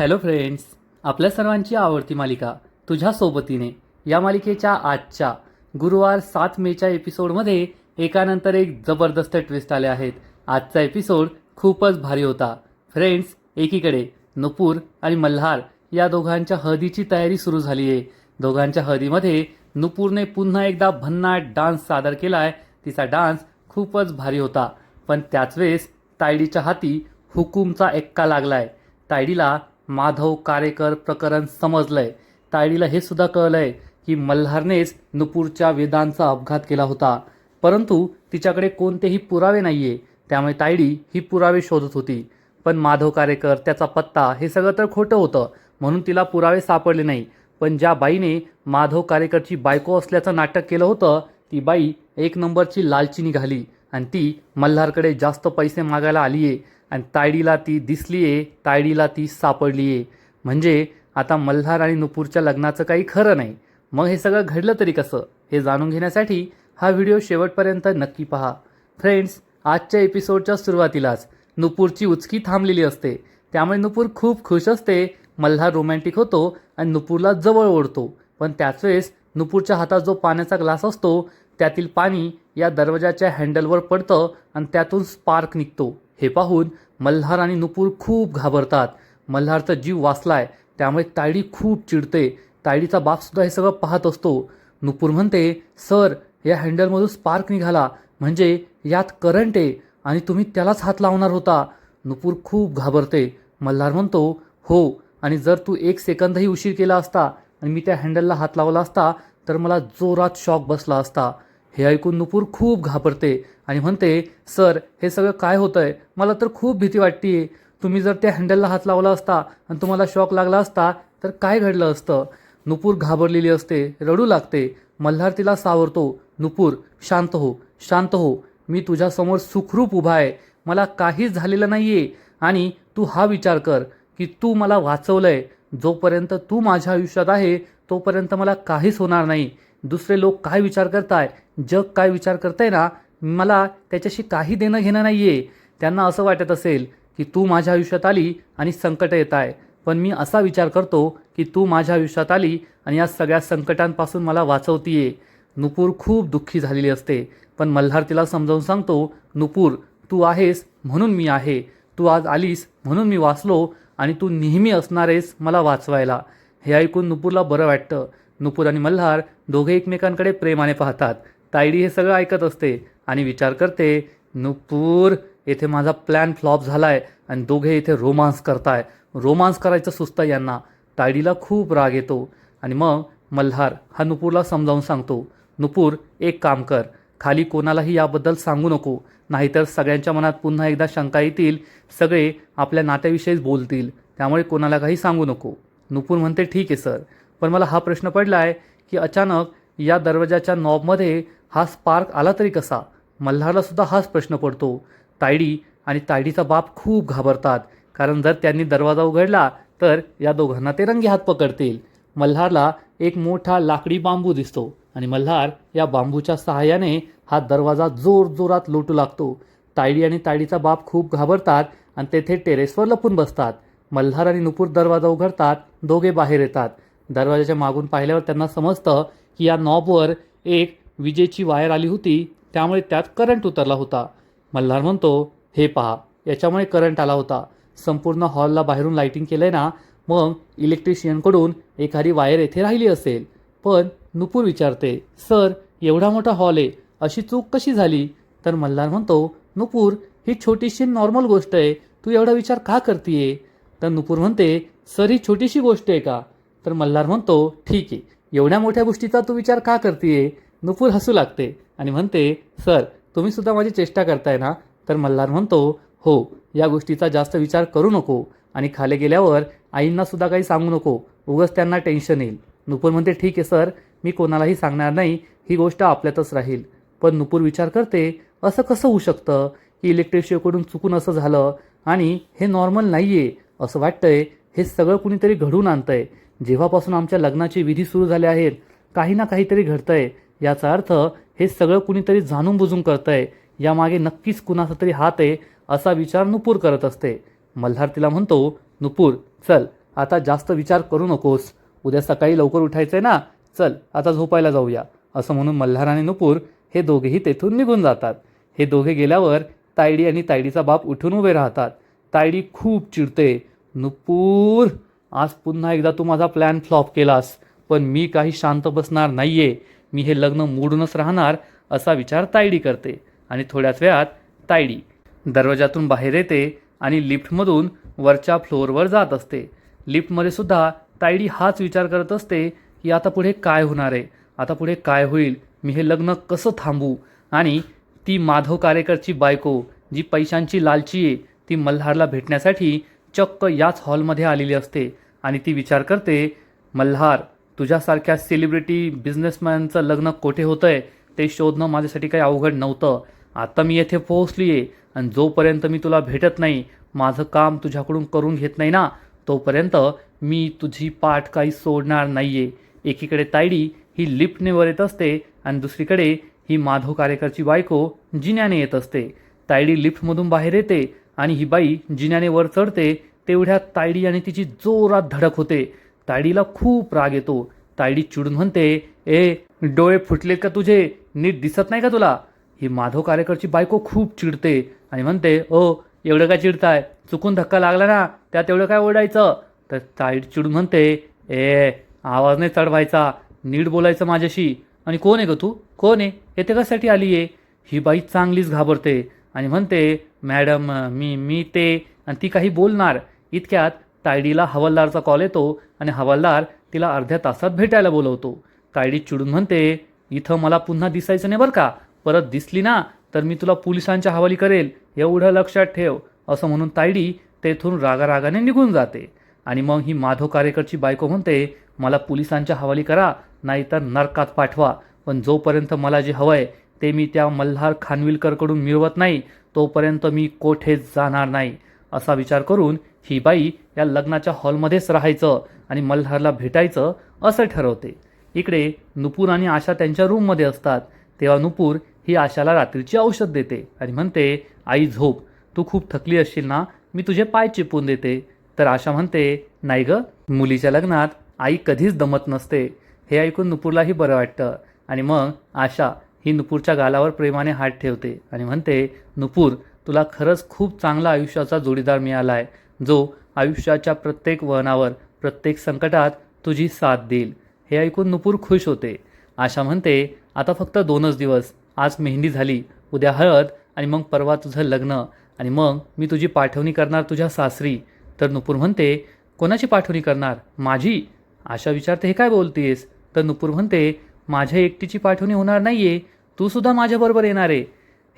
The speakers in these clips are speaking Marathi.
हॅलो फ्रेंड्स, आपल्या सर्वांची आवडती मालिका तुझ्या सोबतीने या मालिकेच्या आजच्या गुरुवार 7 मेच्या एपिसोडमध्ये एकानंतर एक जबरदस्त ट्विस्ट आले आहेत. आजचा एपिसोड खूपच भारी होता. फ्रेंड्स, एकीकडे नुपूर आणि मल्हार या दोघांच्या हळदीची तयारी सुरू झाली आहे. दोघांच्या हळदीमध्ये नुपूरने पुन्हा एकदा भन्नाट डान्स सादर केलाय. तिचा डान्स खूपच भारी होता, पण त्याच वेळेस तायडीच्या हाती हुकूमचा एक्का लागलाय. तायडीला माधव कारेकर प्रकरण समजलंय. तायडीला हे सुद्धा कळलंय की मल्हारनेच नुपूरच्या वेदांचा अपघात केला होता, परंतु तिच्याकडे कोणतेही पुरावे नाहीये. त्यामुळे तायडी ही पुरावे शोधत होती. पण माधव कारेकर, त्याचा पत्ता, हे सगळं तर खोटं होतं, म्हणून तिला पुरावे सापडले नाही. पण ज्या बाईने माधव कारेकरची बायको असल्याचं नाटक केलं होतं, ती बाई एक नंबरची लालची निघाली आणि ती मल्हारकडे जास्त पैसे मागायला आलीये आणि तायडीला ती दिसलीये, तायडीला ती सापडलीये. म्हणजे आता मल्हार आणि नुपूरच्या लग्नाचं काही खरं नाही. मग हे सगळं घडलं तरी कसं, हे जाणून घेण्यासाठी हा व्हिडिओ शेवटपर्यंत नक्की पहा. फ्रेंड्स, आजच्या एपिसोडच्या सुरुवातीलाच नुपूरची उचकी थांबलेली असते. त्यामुळे नुपूर खूप खुश असते. मल्हार रोमॅन्टिक होतो आणि नुपूरला जवळ ओढतो. पण त्याच वेळेस नुपूरच्या हातात जो पाण्याचा ग्लास असतो, त्यातील पाणी या दरवाजाच्या हँडलवर पडतं आणि त्यातून स्पार्क निघतो. हे पाहून मल्हार आणि नुपूर खूप घाबरतात. मल्हारचा जीव वाचलाय, त्यामुळे तायडी खूप चिडते. तायडीचा बापसुद्धा हे सगळं पाहत असतो. नुपूर म्हणते, सर, या हँडलमधून स्पार्क निघाला, म्हणजे यात करंट आहे आणि तुम्ही त्यालाच हात लावणार होता. नुपूर खूप घाबरते. मल्हार म्हणतो, हो, आणि जर तू 1 सेकंदही उशीर केला असता आणि मी त्या हँडलला हात लावला असता तर मला जोरात शॉक बसला असता. हे ऐकून नुपूर खूप घाबरते आणि म्हणते, सर, हे सगळं काय होतंय? मला तर खूप भीती वाटतेय. तुम्ही जर त्या हँडलला हात लावला असता आणि तुम्हाला शॉक लागला असता तर काय घडलं असतं? नुपूर घाबरलेली असते, रडू लागते. मल्हार तिला सावरतो, नुपूर, शांत हो, शांत हो. मी तुझ्यासमोर सुखरूप उभा आहे. मला काहीच झालेलं नाहीये. आणि तू हा विचार कर की तू मला वाचवलंय. जोपर्यंत तू माझ्या आयुष्यात आहे तोपर्यंत मला काहीच होणार नाही. दुसरे लोक काय विचार करताय, जग काय विचार करतंय ना, मला त्याच्याशी काही देणं घेणं नाहीये. त्यांना असं वाटत असेल की तू माझ्या आयुष्यात आली आणि संकट येत आहे, पण मी असा विचार करतो की तू माझ्या आयुष्यात आली आणि या सगळ्या संकटांपासून मला वाचवतीये. नुपूर खूप दुःखी झालेली असते. पण मल्हार तिला समजावून सांगतो, नुपूर, तू आहेस म्हणून मी आहे. तू आज आलीस म्हणून मी वाचलो आणि तू नेहमी असणारेस मला वाचवायला. हे ऐकून नुपूरला बरं वाटतं. नुपूर आणि मल्हार दोघे एकमेकांकडे प्रेमाने पाहतात. तायडी हे सगळं ऐकत असते आणि विचार करते, नुपूर, येथे माझा प्लॅन फ्लॉप झालाय आणि दोघे इथे रोमांस करताय. रोमांस करायचं सुचतं यांना. तायडीला खूप राग येतो आणि मग मल्हार हा नुपूरला समजावून सांगतो, नुपूर, एक काम कर, खाली कोणालाही याबद्दल सांगू नको, नाहीतर सगळ्यांच्या मनात पुन्हा एकदा शंका येतील. सगळे आपल्या नात्याविषयीच बोलतील, त्यामुळे कोणाला काही सांगू नको. नुपूर म्हणते, ठीक आहे सर, पण मला हा प्रश्न पडला आहे की अचानक या दरवाजाच्या नॉबमध्ये हा स्पार्क आला तरी कसा? मल्हारला सुद्धा हाच प्रश्न पडतो. तायडी आणि तायडीचा बाप खूप घाबरतात, कारण जर त्यांनी दरवाजा उघडला तर या दोघांना ते रंगे हात पकडतील. मल्हारला एक मोठा लाकडी बांबू दिसतो आणि मल्हार या बांबूच्या सहाय्याने हा दरवाजा जोरजोरात लोटू लागतो. तायडी आणि तायडीचा बाप खूप घाबरतात आणि तेथे टेरेसवर लपून बसतात. मल्हार आणि नुपूर दरवाजा उघडतात. दोघे बाहेर येतात. दरवाजाच्या मागून पाहिल्यावर त्यांना समजतं की या नॉबवर एक विजेची वायर आली होती, त्यामुळे त्यात करंट उतरला होता. मल्हार म्हणतो, हे पहा, याच्यामुळे करंट आला होता. संपूर्ण हॉलला बाहेरून लाईटिंग केलंय ना, मग इलेक्ट्रिशियनकडून एखादी वायर येथे राहिली असेल. पण नुपूर विचारते, सर, एवढा मोठा हॉल आहे, अशी चूक कशी झाली? तर मल्हार म्हणतो, नुपूर, ही छोटीशी नॉर्मल गोष्ट आहे, तू एवढा विचार का करतीये? तर नुपूर म्हणते, सर, ही छोटीशी गोष्ट आहे का? तर मल्हार म्हणतो, ठीक आहे, एवढ्या मोठ्या गोष्टीचा तू विचार का करतीये? नुपूर हसू लागते आणि म्हणते, सर, तुम्ही सुद्धा माझी चेष्टा करताय ना? तर मल्हार म्हणतो, हो, या गोष्टीचा जास्त विचार करू नको आणि खाली गेल्यावर आईंना सुद्धा काही सांगू नको, उगाच त्यांना टेन्शन येईल. नुपूर म्हणते, ठीक आहे सर, मी कोणालाही सांगणार नाही, ही गोष्ट आपल्यातच राहील. पण नुपूर विचार करते, असं कसं होऊ शकतं की इलेक्ट्रिशियनकडून चुकून असं झालं आणि हे नॉर्मल नाहीये? असं वाटतंय हे सगळं कुणीतरी घडवून आणतंय. जेव्हापासून आमच्या लग्नाची विधी सुरू झाले आहेत, काही ना काहीतरी घडतंय. याचा अर्थ हे सगळं कुणीतरी जाणून बुजून करतंय. यामागे नक्कीच कुणाचा तरी हात आहे, असा विचार नुपूर करत असते. मल्हार तिला म्हणतो, नुपूर, चल, आता जास्त विचार करू नकोस, उद्या सकाळी लवकर उठायचं आहे ना, चल आता झोपायला जाऊया, असं म्हणून मल्हार आणि नुपूर हे दोघेही तेथून निघून जातात. हे दोघे गेल्यावर तायडी आणि तायडीचा बाप उठून उभे राहतात. तायडी खूप चिडते. नुपूर, आज पुन्हा एकदा तू माझा प्लॅन फ्लॉप केलास, पण मी काही शांत बसणार नाहीये. मी हे लग्न मोडूनच राहणार, असा विचार तायडी करते. आणि थोड्याच वेळात तायडी दरवाजातून बाहेर येते आणि लिफ्टमधून वरच्या फ्लोअरवर जात असते. लिफ्टमध्ये सुद्धा तायडी हाच विचार करत असते की आता पुढे काय होणार आहे, आता पुढे काय होईल, मी हे लग्न कसं थांबवू. आणि ती माधव कारेकरची बायको जी पैशांची लालची आहे, ती मल्हारला भेटण्यासाठी चक्क याच हॉलमध्ये आलेली असते. आणि ती विचार करते, मल्हार, तुझ्यासारख्या सेलिब्रिटी बिझनेसमॅनचं लग्न कोठे होतंय ते शोधणं माझ्यासाठी काही अवघड नव्हतं. आता मी येथे पोहोचली आहे आणि जोपर्यंत मी तुला भेटत नाही, माझं काम तुझ्याकडून करून घेत नाही ना, तोपर्यंत मी तुझी पाठ काही सोडणार नाही आहे. एकीकडे तायडी ही लिफ्टने वर येत असते आणि दुसरीकडे ही माधव कारेकरची बायको जिन्याने येत असते. तायडी लिफ्टमधून बाहेर येते आणि ही बाई जिन्याने वर चढते. तेवढ्यात तायडी आणि तिची जोरात धडक होते. तायडीला खूप राग येतो. तायडी चिडून म्हणते, ए, डोळे फुटलेत का तुझे, नीट दिसत नाही का तुला. ही माधव कारेकरची बायको खूप चिडते आणि म्हणते, ओ, एवढं काय चिडताय, चुकून धक्का लागला ना, त्यात एवढं काय ओरडायचं. तर तायडी चिडून म्हणते, ए, आवाज नाही चढवायचा, नीट बोलायचं माझ्याशी. आणि कोण आहे ग तू, कोण आहे, येथे कशासाठी आली आहे. ही बाई चांगलीच घाबरते आणि म्हणते, मॅडम, मी ते, आणि ती काही बोलणार. इतक्यात तायडीला हवालदारचा कॉल येतो आणि हवालदार तिला अर्ध्या तासात भेटायला बोलवतो. तायडी चिडून म्हणते, इथं मला पुन्हा दिसायचं नाही बरं का, परत दिसली ना तर मी तुला पोलिसांच्या हवाली करेल, एवढं लक्षात ठेव, असं म्हणून तायडी तेथून रागारागाने निघून जाते. आणि मग ही माधव कारेकरची बायको म्हणते, मला पोलिसांच्या हवाली करा, नाहीतर नरकात पाठवा, पण जोपर्यंत मला जे हवं आहे ते मी त्या मल्हार खानविलकरकडून मिळवत नाही, तोपर्यंत मी कोठेच जाणार नाही. असा विचार करून ही बाई या लग्नाच्या हॉलमध्येच राहायचं आणि मल्हारला भेटायचं असं ठरवते. इकडे नुपूर आणि आशा त्यांच्या रूममध्ये असतात. तेव्हा नुपूर ही आशाला रात्रीची औषध देते आणि म्हणते, आई झोप, तू खूप थकली असशील ना, मी तुझे पाय चिपून देते. तर आशा म्हणते, नाही ग, मुलीच्या लग्नात आई कधीच दमत नसते. हे ऐकून नुपूरलाही बरं वाटतं. आणि मग आशा ही नुपूरच्या गालावर प्रेमाने हात ठेवते आणि म्हणते, नुपूर, तुला खरंच खूप चांगला आयुष्याचा जोडीदार मिळाला आहे, जो आयुष्याच्या प्रत्येक वळणावर, प्रत्येक संकटात तुझी साथ देईल. हे ऐकून नुपूर खुश होते. आशा म्हणते, आता फक्त 2च दिवस, आज मेहंदी झाली, उद्या हळद आणि मग परवा तुझं लग्न, आणि मग मी तुझी पाठवणी करणार तुझ्या सासरी. तर नुपूर म्हणते, कोणाची पाठवणी करणार, माझी. आशा विचारते, हे काय बोलतेस. तर नुपूर म्हणते, माझ्या एकटीची पाठवणी होणार नाही आहे, तू सुद्धा माझ्याबरोबर येणार आहे.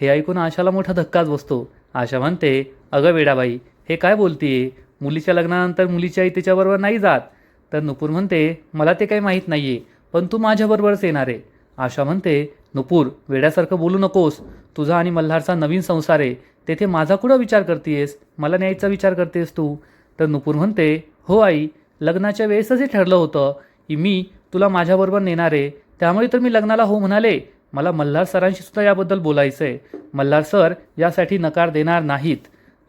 हे ऐकून आशाला मोठा धक्काच बसतो. आशा म्हणते, अगं वेडाबाई, हे काय बोलतीये, मुलीच्या लग्नानंतर मुलीची आई तिच्याबरोबर नाही जात. तर नुपूर म्हणते, मला ते काही माहीत नाही आहे, पण तू माझ्याबरोबरच येणार आहे. आशा म्हणते, नुपूर, वेड्यासारखं बोलू नकोस, तुझा आणि मल्हारचा नवीन संसार आहे, तेथे माझा कुठं विचार करतेस, मला न्यायचा विचार करतेस तू. तर नुपूर म्हणते, हो आई, लग्नाच्या वेळेसच हे ठरलं होतं की मी तुला माझ्याबरोबर नेणार आहे, त्यामुळे तर मी लग्नाला हो म्हणाले. मला मल्हार सरांशी सुद्धा याबद्दल बोलायचं आहे, मल्हार सर यासाठी नकार देणार नाहीत.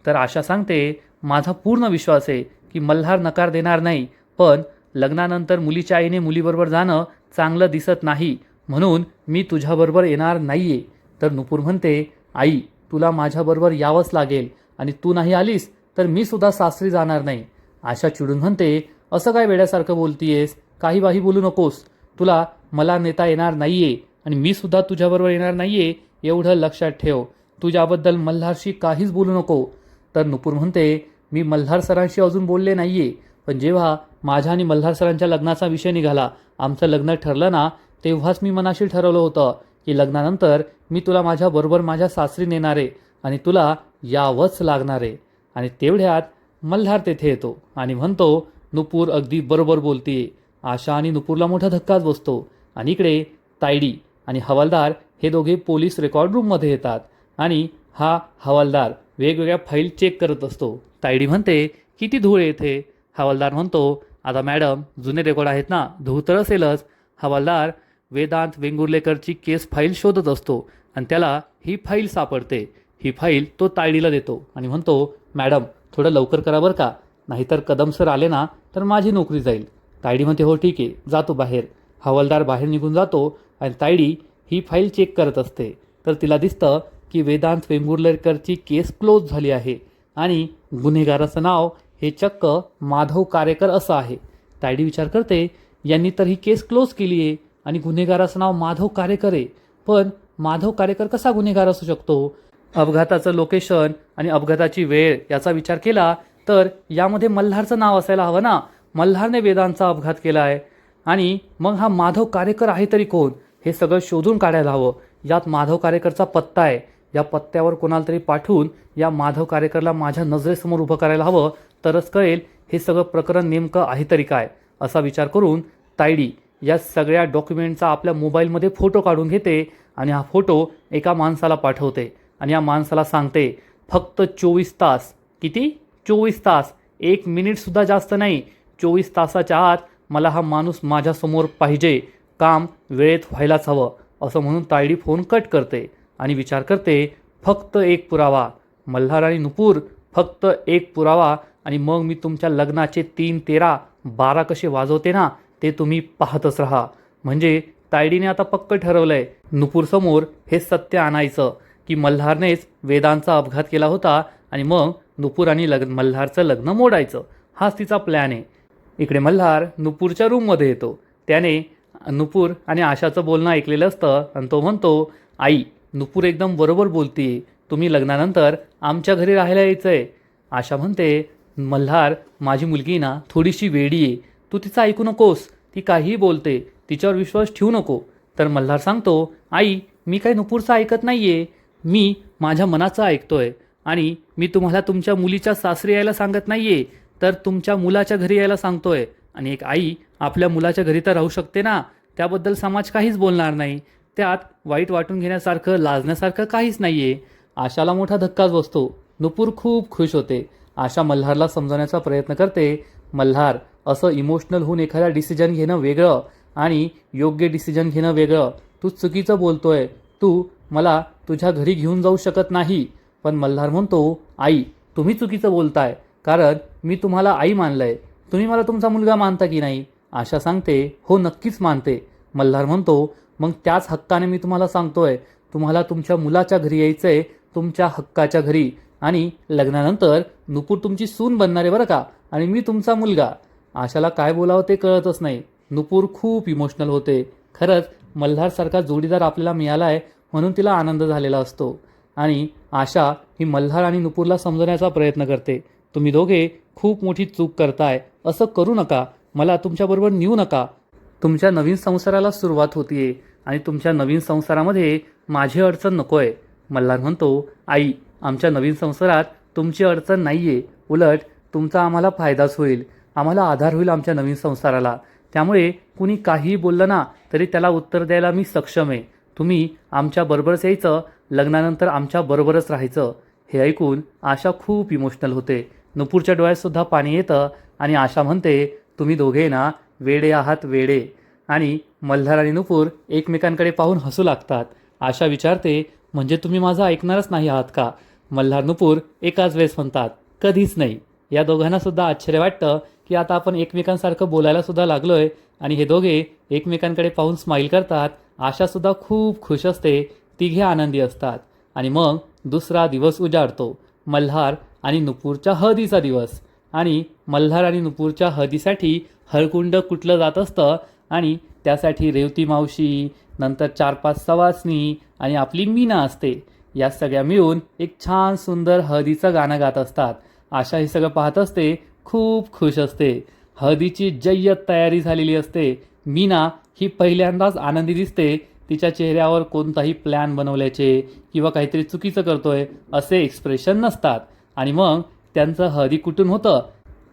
तर आशा सांगते, माझा पूर्ण विश्वास आहे की मल्हार नकार देणार नाही, पण लग्नानंतर मुलीच्या आईने मुलीबरोबर जाणं चांगलं दिसत नाही, म्हणून मी तुझ्याबरोबर येणार नाही आहे. तर नुपूर म्हणते, आई, तुला माझ्याबरोबर यावंच लागेल, आणि तू नाही आलीस तर मी सुद्धा सासरी जाणार नाही. आशा चिडून म्हणते, असं काय वेड्यासारखं बोलतीयेस, काही बाही बोलू नकोस, तुला मला नेता येणार नाही आहे आणि मी सुद्धा तुझ्याबरोबर येणार नाही आहे, एवढं लक्षात ठेव, तुझ्याबद्दल मल्हारशी काहीच बोलू नको. तर नुपूर म्हणते, मी मल्हार सरांशी अजून बोलले नाही आहे, पण जेव्हा माझ्या आणि मल्हार सरांच्या लग्नाचा विषय निघाला, आमचं लग्न ठरलं ना, तेव्हाच मी मनाशी ठरवलं होतं की लग्नानंतर मी तुला माझ्याबरोबर माझ्या सासरी नेणार आहे आणि तुला यावंच लागणार आहे. आणि तेवढ्यात मल्हार तेथे येतो आणि म्हणतो, नुपूर अगदी बरोबर बोलतीये. आशा आणि नुपूरला मोठा धक्काच बसतो. आणि इकडे तायडी आणि हवालदार हे दोघे पोलीस रेकॉर्ड रूममध्ये येतात आणि हा हवालदार वेगवेगळ्या फाईल चेक करत असतो. तायडी म्हणते, किती धूळ येथे. हवालदार म्हणतो, आता मॅडम, जुने रेकॉर्ड आहेत ना, धूळ तर असेलच. हवालदार वेदांत वेंगुर्लेकरची केस फाईल शोधत असतो आणि त्याला ही फाईल सापडते. ही फाईल तो तायडीला देतो आणि म्हणतो, मॅडम, थोडं लवकर करा बरं का, नाहीतर कदम सर आले ना तर माझी नोकरी जाईल. तायडी म्हणते हो ठीक आहे, जातो बाहेर. हवालदार बाहेर निघून जातो आणि तायडी ही फाईल चेक करत असते. तर तिला दिसतं की वेदांत वेंगुर्लेकरची केस क्लोज झाली आहे आणि गुन्हेगाराचं नाव हे चक्क माधव कारेकर असं आहे. तायडी विचार करते, यांनी तर ही केस क्लोज केली आहे आणि गुन्हेगाराचं नाव माधव कारेकर आहे. पण माधव कारेकर कसा गुन्हेगार असू शकतो? अपघाताचं लोकेशन आणि अपघाताची वेळ याचा विचार केला तर यामध्ये मल्हारचं नाव असायला हवं ना. मल्हारने वेदांचा अपघात केला आहे आणि मग हा माधव कारेकर आहे तरी कोण, हे सगळं शोधून काढायला हवं. यात माधव कारेकरचा पत्ता आहे. या पत्त्यावर कोणाला तरी पाठवून या माधव कारेकरला माझ्या नजरेसमोर उभं करायला हवं, तरच कळेल हे सगळं प्रकरण नेमकं आहे तरी काय. असा विचार करून तायडी या सगळ्या डॉक्युमेंटचा आपल्या मोबाईलमध्ये फोटो काढून घेते आणि हा फोटो एका माणसाला पाठवते आणि या माणसाला सांगते फक्त 24 तास. किती? 24 तास, 1 मिनिटसुद्धा जास्त नाही. 24 तासाच्या आत मला हा माणूस माझ्यासमोर पाहिजे. काम वेळेत व्हायलाच हवं. असं म्हणून तायडी फोन कट करते आणि विचार करते फक्त एक पुरावा. मल्हार आणि नुपूर, फक्त एक पुरावा आणि मग मी तुमच्या लग्नाचे 3, 13, 12 कसे वाजवते ना ते तुम्ही पाहतच राहा. म्हणजे तायडीने आता पक्क ठरवलंय नुपूरसमोर हे सत्य आणायचं की मल्हारनेच वेदांचा अपघात केला होता आणि मग नुपूर आणि मल्हारचं लग्न मोडायचं. हाच तिचा प्लॅन आहे. इकडे मल्हार नुपूरच्या रूममध्ये येतो. त्याने नुपूर आणि आशाचं बोलणं ऐकलेलं असतं आणि तो म्हणतो, आई नुपूर एकदम बरोबर बोलतीये, तुम्ही लग्नानंतर आमच्या घरी राहायला यायचं आहे. आशा म्हणते, मल्हार माझी मुलगी ना थोडीशी वेडी आहे, तू तिचं ऐकू नकोस, ती काहीही बोलते, तिच्यावर विश्वास ठेवू नको. तर मल्हार सांगतो, आई मी काही नुपूरचं ऐकत नाही आहे, मी माझ्या मनाचं ऐकतोय आणि मी तुम्हाला तुमच्या मुलीच्या सासरी यायला सांगत नाही आहे, तर तुमच्या मुलाच्या घरी यायला सांगतोय. आणि एक आई आपल्या मुलाच्या घरी तर राहू शकते ना, त्याबद्दल समाज काहीच बोलणार नाही. त्यात वाईट वाटून घेण्यासारखं लाजण्यासारखं काहीच नाही आहे. आशाला मोठा धक्काच बसतो. नुपूर खूप खुश होते. आशा मल्हारला समजवण्याचा प्रयत्न करते, मल्हार असं इमोशनल होऊन एखादा डिसिजन घेणं वेगळं आणि योग्य डिसिजन घेणं वेगळं. तू चुकीचं बोलतोय, तू मला तुझ्या घरी घेऊन जाऊ शकत नाही. पण मल्हार म्हणतो, आई तुम्ही चुकीचं बोलताय, कारण मी तुम्हाला आई मानलंय, तुम्ही मला तुमचा मुलगा मानता की नाही? आशा सांगते, हो नक्कीच मानते. मल्हार म्हणतो, मग त्याच हक्काने मी तुम्हाला सांगतोय, तुम्हाला तुमच्या मुलाच्या घरी यायचंय, तुमच्या हक्काच्या घरी. आणि लग्नानंतर नुपूर तुमची सून बनणार आहे बरं का, आणि मी तुमचा मुलगा. आशाला काय बोलावं ते कळतच नाही. नुपूर खूप इमोशनल होते. खरंच मल्हारसारखा जोडीदार आपल्याला मिळाला आहे म्हणून तिला आनंद झालेला असतो. आणि आशा ही मल्हार आणि नुपूरला समजवण्याचा प्रयत्न करते, तुम्ही दोघे खूप मोठी चूक करताय, असं करू नका, मला तुमच्याबरोबर नेऊ नका. तुमच्या नवीन संसाराला सुरुवात होतीये आणि तुमच्या नवीन संसारामध्ये माझी अडचण नको आहे. मल्हार म्हणतो, आई आमच्या नवीन संसारात तुमची अडचण नाही आहे, उलट तुमचा आम्हाला फायदाच होईल, आम्हाला आधार होईल आमच्या नवीन संसाराला. त्यामुळे कुणी काहीही बोललं ना तरी त्याला उत्तर द्यायला मी सक्षम आहे. तुम्ही आमच्या बरोबरच यायचं, लग्नानंतर आमच्या बरोबरच राहायचं. हे ऐकून आशा खूप इमोशनल होते. नुपूरच्या डोळ्यातसुद्धा पाणी येतं आणि आशा म्हणते, तुम्ही दोघे ना वेडे आहात, वेडे. आणि मल्हार आणि नुपूर एकमेकांकडे पाहून हसू लागतात. आशा विचारते, म्हणजे तुम्ही माझं ऐकणारच नाही आहात का? मल्हार नुपूर एकाच वेळेस म्हणतात, कधीच नाही. या दोघांना सुद्धा आश्चर्य वाटतं की आता आपण एकमेकांसारखं बोलायला सुद्धा लागलोय आणि हे दोघे एकमेकांकडे पाहून स्माईल करतात. आशासुद्धा खूप खुश असते. तिघे आनंदी असतात. आणि मग दुसरा दिवस उजाडतो. मल्हार आणि नुपूरच्या हळदीचा दिवस. आणि मल्हार आणि नुपूरच्या हळदीसाठी हळकुंड कुटलं जात असतं आणि त्यासाठी रेवती मावशी, नंतर 4-5 सवासणी आणि आपली मीना असते. या सगळ्या मिळून एक छान सुंदर हळदीचं गाणं गात असतात. आशा हे सगळं पाहत असते, खूप खुश असते. हळदीची जय्यत तयारी झालेली असते. मीना ही पहिल्यांदाच आनंदी दिसते. तिच्या चेहऱ्यावर कोणताही प्लॅन बनवल्याचे किंवा काहीतरी चुकीचं करतोय असे एक्सप्रेशन नसतात. आणि मग त्यांचं हळदी कुटून होतं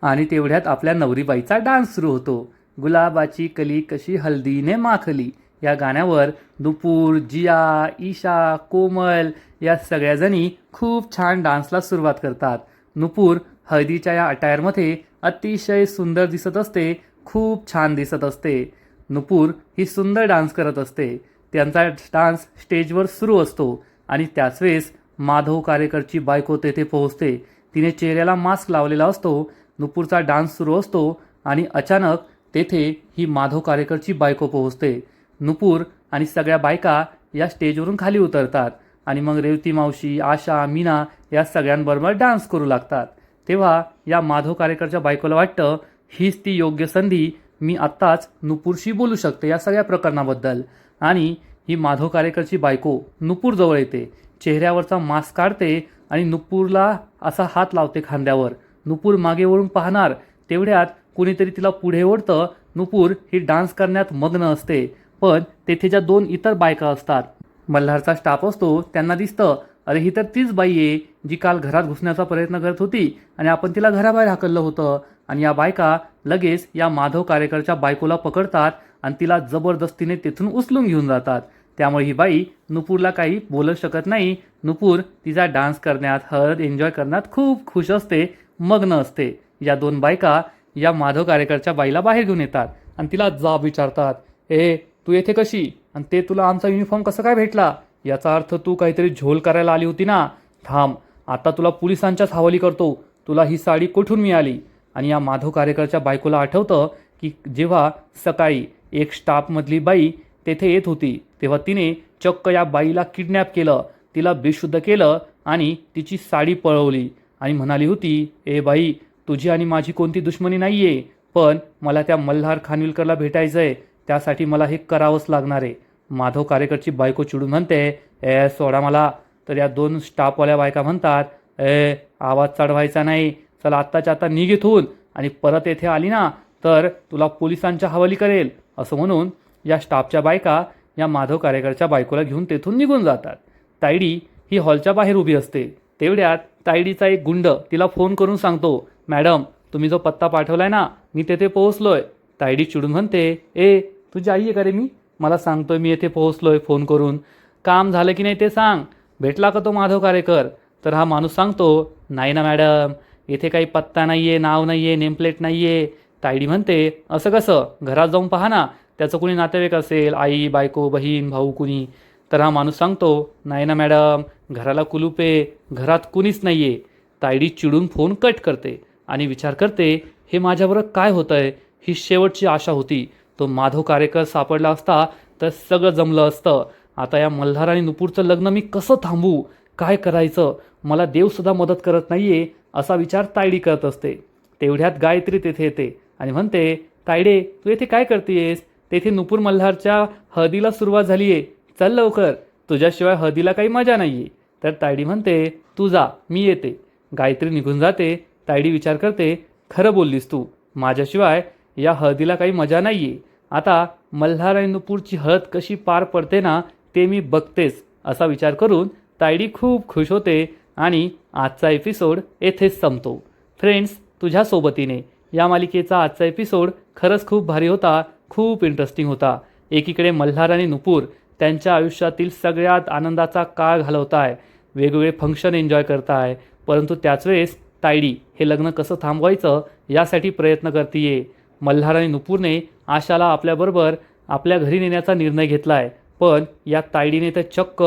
आणि तेवढ्यात आपल्या नवरीबाईचा डान्स सुरू होतो. गुलाबाची कली कशी हल्दीने माखली या गाण्यावर नुपूर, जिया, ईशा, कोमल या सगळ्याजणी खूप छान डान्सला सुरुवात करतात. नुपूर हळदीच्या या अटायरमध्ये अतिशय सुंदर दिसत असते, खूप छान दिसत असते. नुपूर ही सुंदर डान्स करत असते. त्यांचा डान्स स्टेजवर सुरू असतो आणि त्याच वेळेस माधव कारेकरची बायको तेथे पोहोचते. तिने चेहऱ्याला मास्क लावलेला असतो. नुपूरचा डान्स सुरू असतो आणि अचानक तेथे ही माधव कारेकरची बायको पोहोचते. नुपूर आणि सगळ्या बायका या स्टेजवरून खाली उतरतात आणि मग रेवती मावशी, आशा, मीना या सगळ्यांबरोबर डान्स करू लागतात. तेव्हा या माधव कारेकरच्या बायकोला वाटतं हीच ती योग्य संधी, मी आत्ताच नुपूरशी बोलू शकते या सगळ्या प्रकरणाबद्दल. आणि ही माधव कारेकरची बायको नुपूर जवळ येते, चेहऱ्यावरचा मास्क काढते आणि नुपूरला असा हात लावते खांद्यावर. नुपूर मागे वळून पाहणार तेवढ्यात कुणीतरी तिला पुढे ओढतं. नुपूर ही डान्स करण्यात मग्न असते, पण तेथे ज्या 2 इतर बायका असतात, मल्हारचा स्टाफ असतो, त्यांना दिसतं अरे ही तर तीच बाई आहे जी काल घरात घुसण्याचा प्रयत्न करत होती आणि आपण तिला घराबाहेर हाकललं होतं. आणि या बायका लगेच या माधव कारेकरच्या बायकोला पकडतात आणि तिला जबरदस्तीने तिथून उचलून घेऊन जातात. त्यामुळे ही बाई नुपूरला काही बोलू शकत नाही. नुपूर तिचा डान्स करण्यात, हळद एन्जॉय करण्यात खूप खुश असते, मग्न असते. या 2 बायका या माधव कारेकरच्या बाईला बाहेर घेऊन येतात आणि तिला जाब विचारतात, ए तू येथे कशी, आणि ते तुला आमचा युनिफॉर्म कसा काय भेटला? याचा अर्थ तू काहीतरी झोल करायला आली होती ना. थांब, आता तुला पोलिसांच्याच हवाली करतो. तुला ही साडी कुठून मिळाली? आणि या माधव कारेकरच्या बायकोला आठवतं की जेव्हा सकाळी एक स्टाफमधली बाई तेथे येत होती तेव्हा तिने चक्क या बाईला किडनॅप केलं, तिला बेशुद्ध केलं आणि तिची साडी पळवली आणि म्हणाली होती, ए बाई तुझी आणि माझी कोणती दुश्मनी नाही आहे, पण मला त्या मल्हार खानविलकरला भेटायचं आहे, त्यासाठी मला हे करावंच लागणार आहे. माधव कारेकरची बायको चिडून म्हणते, ए सोडा मला. तर या 2 स्टाफवाल्या बायका म्हणतात, ए आवाज चढवायचा नाही, चला आत्ताच्या आता निघ इथून, आणि परत येथे आली ना तर तुला पोलिसांच्या हवाली करेल. असं म्हणून या स्टाफच्या बायका या माधव कारेकरच्या बायकोला घेऊन तेथून निघून जातात. तायडी ही हॉलच्या बाहेर उभी असते. तेवढ्यात तायडीचा एक गुंड तिला फोन करून सांगतो, मॅडम तुम्ही जो पत्ता पाठवलाय ना, मी तेथे पोहोचलोय. तायडी चिडून म्हणते, ए तुझी आई आहे का रे मी? मला सांगतोय मी येथे पोहोचलोय फोन करून. काम झालं की नाही ते सांग. भेटला का तो माधव कारेकर? तर हा माणूस सांगतो, नाही ना मॅडम, येथे काही पत्ता नाही आहे, नाव नाही आहे, नेमप्लेट नाही आहे. तायडी म्हणते, असं कसं? घरात जाऊन पहा ना, त्याचं कुणी नातेवाईक असेल, आई, बायको, बहीण, भाऊ कुणी. तर हा माणूस सांगतो, नाही ना मॅडम, घराला कुलूप आहे, घरात कुणीच नाही आहे. तायडी चिडून फोन कट करते आणि विचार करते, हे माझ्याबरोबर काय होतं आहे? ही शेवटची आशा होती. तो माधव कारेकर सापडला असता तर सगळं जमलं असतं. आता या मल्हार आणि नुपूरचं लग्न मी कसं थांबवू? काय करायचं? मला देवसुद्धा मदत करत नाही आहे, असा विचार तायडी करत असते. तेवढ्यात गायत्री तेथे येते आणि म्हणते, तायडे तू येथे काय करतेयस? तेथे नुपूर मल्हारच्या हळदीला सुरुवात झाली आहे, चल लवकर, तुझ्याशिवाय हळदीला काही मजा नाही आहे. तर तायडी म्हणते, तू जा, मी येते. गायत्री निघून जाते. तायडी विचार करते, खरं बोललीस तू, माझ्याशिवाय या हळदीला काही मजा नाही आहे. आता मल्हार आणि नुपूरची हळद कशी पार पडते ना ते मी बघतेच, असा विचार करून तायडी खूप खुश होते आणि आजचा एपिसोड येथेच संपतो. फ्रेंड्स, तुझ्या सोबतीने या मालिकेचा आजचा एपिसोड खरंच खूप भारी होता, खूप इंटरेस्टिंग होता. एकीकडे मल्हार आणि नुपूर त्यांच्या आयुष्यातील सगळ्यात आनंदाचा काळ घालवताय, वेगवेगळे फंक्शन एन्जॉय करताय, परंतु त्याच वेळेस तायडी हे लग्न कसं थांबवायचं यासाठी प्रयत्न करतीये. मल्हार आणि नुपूरने आशाला आपल्याबरोबर आपल्या घरी नेण्याचा निर्णय घेतला आहे, पण या तायडीने तर चक्क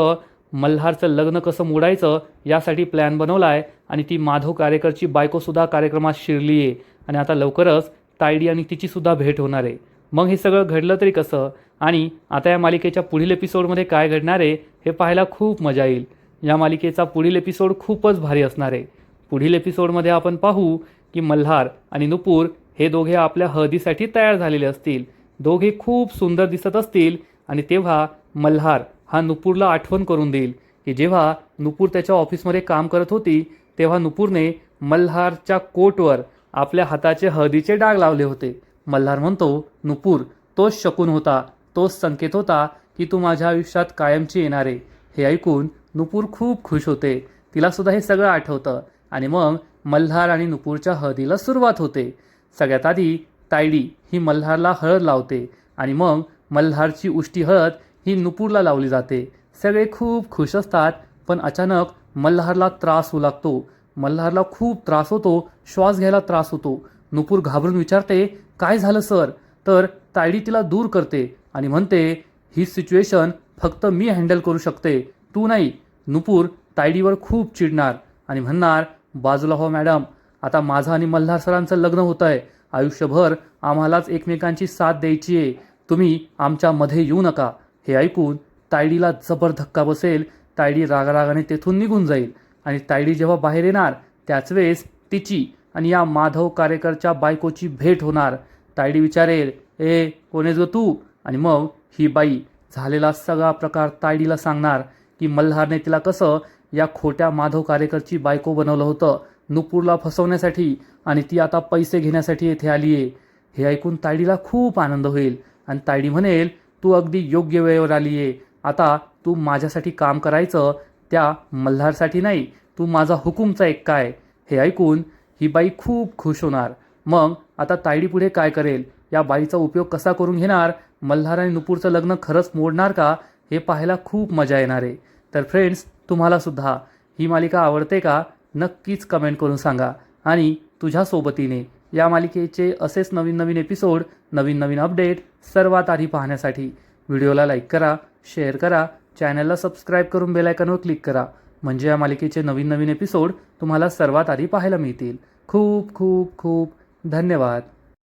मल्हारचं लग्न कसं मोडायचं यासाठी प्लॅन बनवला आहे आणि ती माधव कारेकरची बायकोसुद्धा कार्यक्रमात शिरली आहे आणि आता लवकरच तायडी आणि तिचीसुद्धा भेट होणार आहे. मग हे सगळं घडलं तरी कसं आणि आता या मालिकेच्या पुढील एपिसोडमध्ये काय घडणार आहे हे पाहायला खूप मजा येईल. या मालिकेचा पुढील एपिसोड खूपच भारी असणार आहे. पुढील एपिसोडमध्ये आपण पाहू की मल्हार आणि नुपूर हे दोघे आपल्या हळदीसाठी तयार झालेले असतील. दोघे खूप सुंदर दिसत असतील आणि तेव्हा मल्हार हा नुपूरला आठवण करून देईल की जेव्हा नुपूर त्याच्या ऑफिसमध्ये काम करत होती तेव्हा नुपूरने मल्हारच्या कोटवर आपल्या हाताचे हळदीचे डाग लावले होते. मल्हार म्हणतो, नुपूर तोच शकुन होता, तोच संकेत होता की तू माझ्या आयुष्यात कायमची येणार आहे. हे ऐकून नुपूर खूप खुश होते. तिलासुद्धा हे सगळं आठवतं आणि मग मल्हार आणि नुपूरच्या हळदीला सुरुवात होते. सगळ्यात आधी तायडी ही मल्हारला हळद लावते आणि मग मल्हारची उष्टी हळद ही नुपूरला लावली जाते. सगळे खूप खुश असतात, पण अचानक मल्हारला त्रास होऊ लागतो. मल्हारला खूप त्रास होतो, श्वास घ्यायला त्रास होतो. नुपूर घाबरून विचारते, काय झालं सर? तर तायडी तिला दूर करते आणि म्हणते, ही सिच्युएशन फक्त मी हँडल करू शकते, तू नाही. नुपूर तायडीवर खूप चिडणार आणि म्हणणार, बाजूला हो मॅडम, आता माझं आणि मल्हार सरांचं लग्न होतं आहे. आयुष्यभर आम्हालाच एकमेकांची साथ द्यायची आहे. तुम्ही आमच्यामध्ये येऊ नका. हे ऐकून तायडीला जबर धक्का बसेल. तायडी रागारागाने तेथून निघून जाईल आणि तायडी जेव्हा बाहेर येणार त्याच वेळेस तिची आणि या माधव कारेकरच्या बायकोची भेट होणार. तायडी विचारेल, ए कोणेच गो तू? आणि मग ही बाई झालेला सगळा प्रकार तायडीला सांगणार की मल्हारने तिला कसं या खोट्या माधव कारेकरची बायको बनवलं होतं नुपूरला फसवण्यासाठी आणि ती आता पैसे घेण्यासाठी येथे आली आहे. हे ऐकून तायडीला खूप आनंद होईल आणि तायडी म्हणेल, तू अगदी योग्य वेळेवर आली आहे. आता तू माझ्यासाठी काम करायचं, त्या मल्हारसाठी नाही. तू माझा हुकूमचा एक काय. हे ऐकून ही बाई खूप खुश होणार. मग आता तायडी पुढे काय करेल, या बाईचा उपयोग कसा करून घेणार, मल्हार आणि नुपूरचं लग्न खरंच मोडणार का, हे पाहायला खूप मजा येणार आहे. तर फ्रेंड्स, तुम्हाला सुद्धा ही मालिका आवडते का? नक्कीच कमेंट करून सांगा. आणि तुझ्या सोबतीने या मालिकेचे असेच नवीन नवीन एपिसोड, नवीन नवीन अपडेट सर्वात आधी पाहण्यासाठी व्हिडिओला लाईक करा, शेअर करा, चॅनलला सबस्क्राईब करून बेल आयकॉनवर क्लिक करा. म्हणजे या मालिकेचे नवीन नवीन एपिसोड तुम्हाला सर्वात आधी पाहायला मिळतील. खूप खूप खूप धन्यवाद.